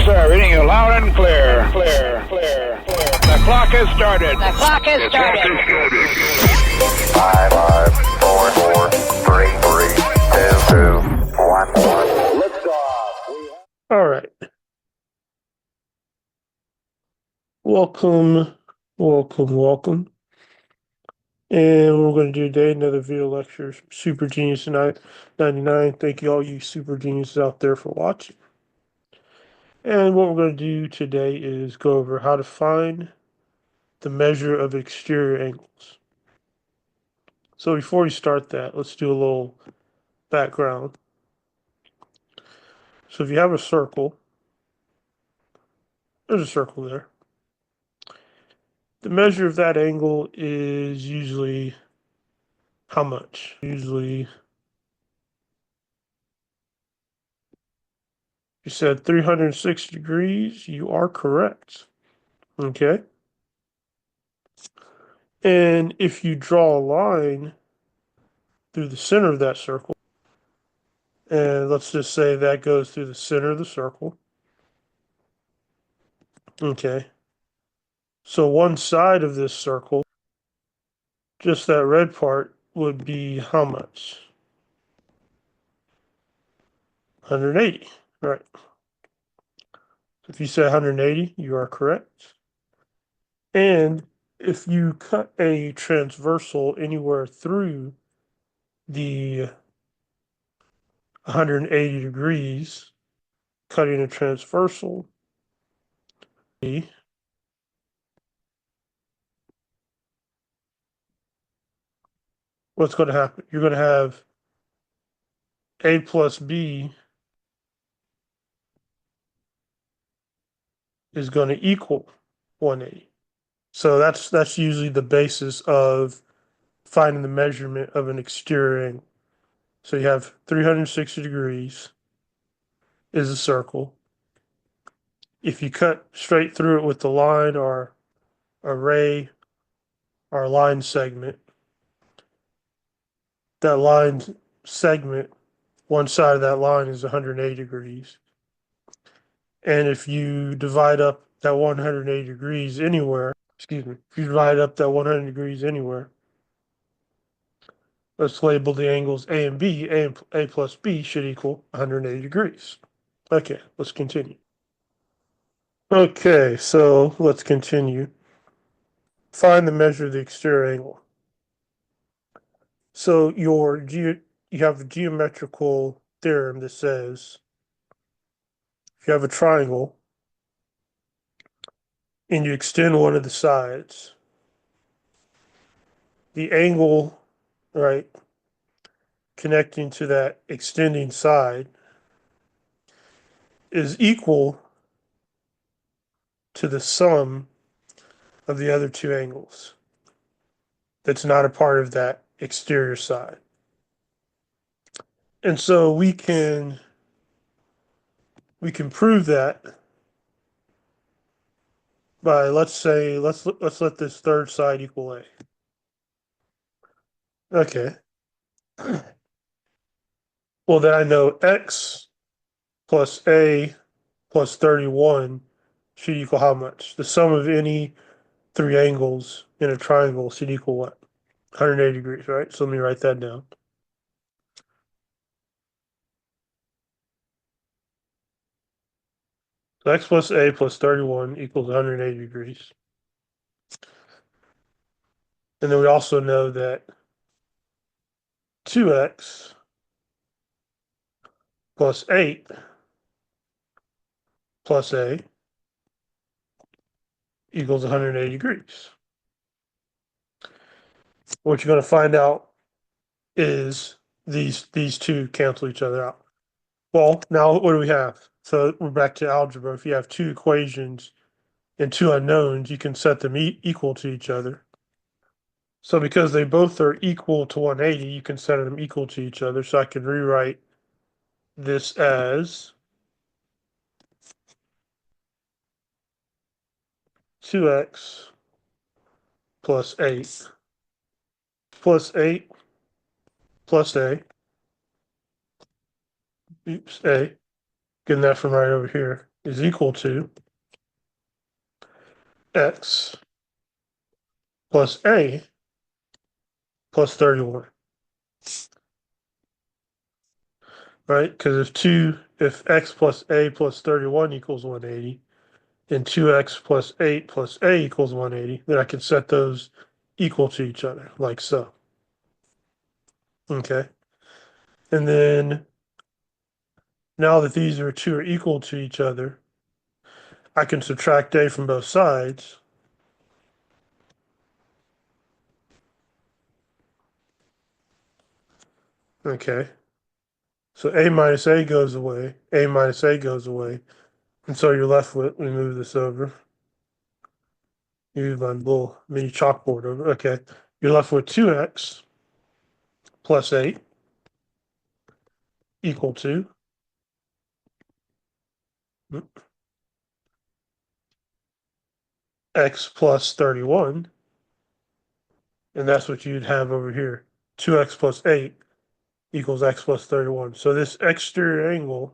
sir. Reading you loud and clear. The clock has started. The clock has started. 5, 4, 3, 2, 1. All right. Welcome. And we're going to do today another video lecture, Super Genius 99. Thank you all you super geniuses out there for watching. And what we're going to do today is go over how to find the measure of exterior angles. So before we start that, let's do a little background. So if you have a circle, there's a circle there. The measure of that angle is usually how much? Usually, you said 360 degrees. You are correct. Okay. And if you draw a line through the center of that circle, and let's just say that goes through the center of the circle. Okay. So one side of this circle, just that red part, would be how much? 180. Right. If you say 180, you are correct. And if you cut a transversal anywhere through the 180 degrees, cutting a transversal, what's going to happen? You're going to have A plus B is going to equal 180. So that's usually the basis of finding the measurement of an exterior angle. So you have 360 degrees is a circle. If you cut straight through it with the line or a ray or line segment, that line segment, one side of that line is 180 degrees. And if you divide up that 180 degrees anywhere, if you divide up that 100 degrees anywhere, let's label the angles A and B. A plus B should equal 180 degrees. Okay, let's continue. Okay, so let's continue. Find the measure of the exterior angle. So you have a geometrical theorem that says if you have a triangle and you extend one of the sides, the angle, right, connecting to that extending side is equal to the sum of the other two angles that's not a part of that exterior side. And so we can prove that by let's let this third side equal A. Okay. Well, then I know X plus A plus 31 should equal how much? The sum of any three angles in a triangle should equal what? 180 degrees, right? So let me write that down. So X plus A plus 31 equals 180 degrees. And then we also know that 2x plus 8 plus A equals 180 degrees. What you're going to find out is these two cancel each other out. Well, now what do we have? So we're back to algebra. If you have two equations and two unknowns, you can set them equal to each other. So because they both are equal to 180, you can set them equal to each other. So I can rewrite this as 2x plus 8 plus 8 plus A. Oops, A. Getting that from right over here. is equal to x plus a plus 31. Right? Because if x plus a plus 31 equals 180, and 2x plus 8 plus a equals 180, then I can set those equal to each other, like so. Okay. And then now that these two are equal to each other, I can subtract a from both sides. Okay. So a minus a goes away, a minus a goes away. And so you're left with, let me move this over. Use my little mini chalkboard over. Okay. You're left with 2x plus 8 equal to x plus 31. And that's what you'd have over here. 2x plus 8 equals x plus 31. So this exterior angle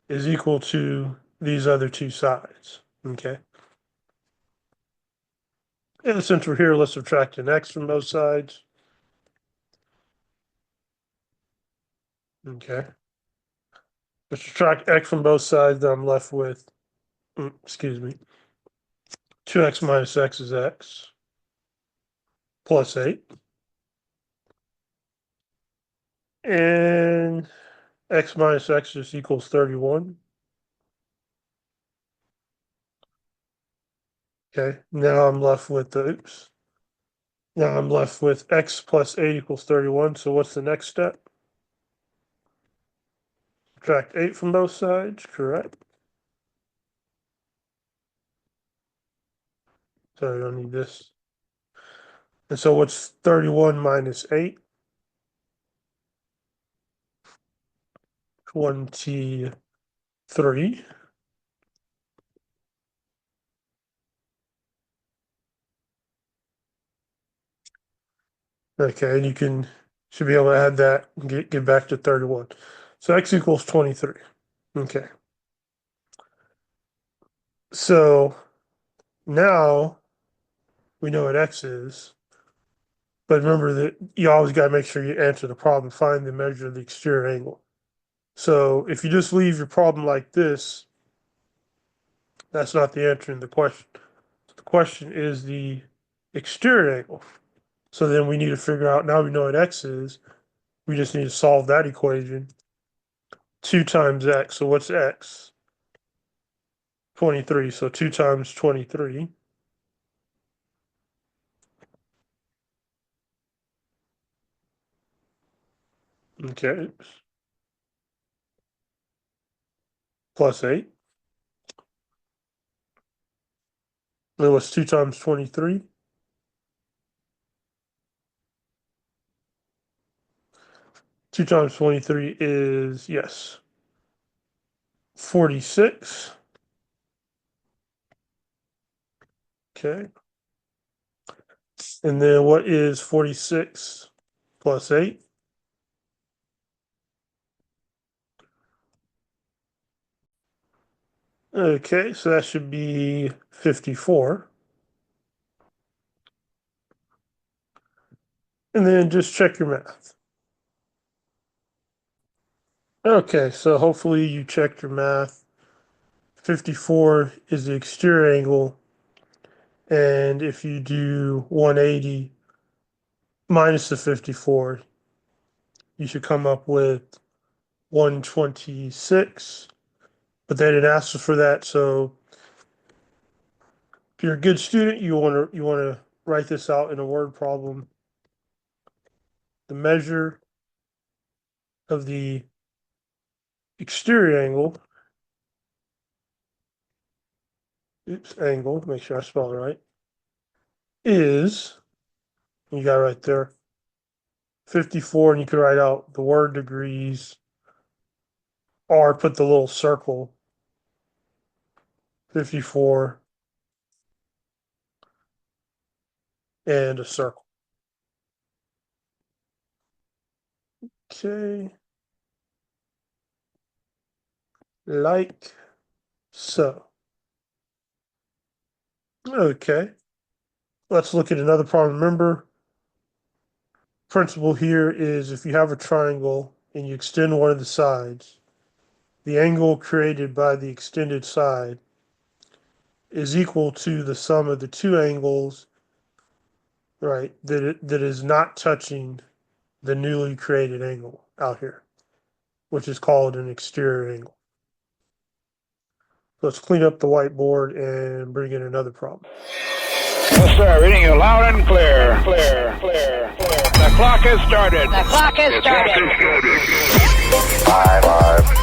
is equal to these other two sides. Okay. And since we're here, let's subtract an x from both sides. Okay. Let's subtract x from both sides, then I'm left with, excuse me, 2x minus x is x plus 8. And x minus x just equals 31. Okay, now I'm left with oops. Now I'm left with x plus 8 equals 31. So what's the next step? Subtract 8 from both sides, correct? So I don't need this. And so what's 31 minus 8? 23. Okay, and you should be able to add that and get back to 31. So x equals 23. Okay. So now we know what x is, but remember that you always got to make sure you answer the problem, find the measure of the exterior angle. So if you just leave your problem like this, that's not the answer in the question. The question is the exterior angle. So then we need to figure out, now we know what x is, we just need to solve that equation. 2 times x. So what's x? 23. So 2 times 23. Okay. Plus 8. Then what's 2 times 23? 2 times 23 is, yes, 46. Okay. And then what is 46 plus 8? Okay, so that should be 54. And then just check your math. Okay, so hopefully you checked your math. 54 is the exterior angle. And if you do 180 minus the 54, you should come up with 126. But they didn't ask for that, so if you're a good student, you want to write this out in a word problem. The measure of the exterior angle, angle, make sure I spell it right, is, you got it right there, 54, and you can write out the word degrees, or put the little circle, 54, and a circle. Okay. Like. So, okay. Let's look at another problem. Remember, principle here is if you have a triangle and you extend one of the sides, the angle created by the extended side is equal to the sum of the two angles, right, that is not touching the newly created angle out here, which is called an exterior angle. Let's clean up the whiteboard and bring in another problem. Yes, sir. Reading you loud and clear. Clear, clear, clear. The clock has started. The clock has started. 5,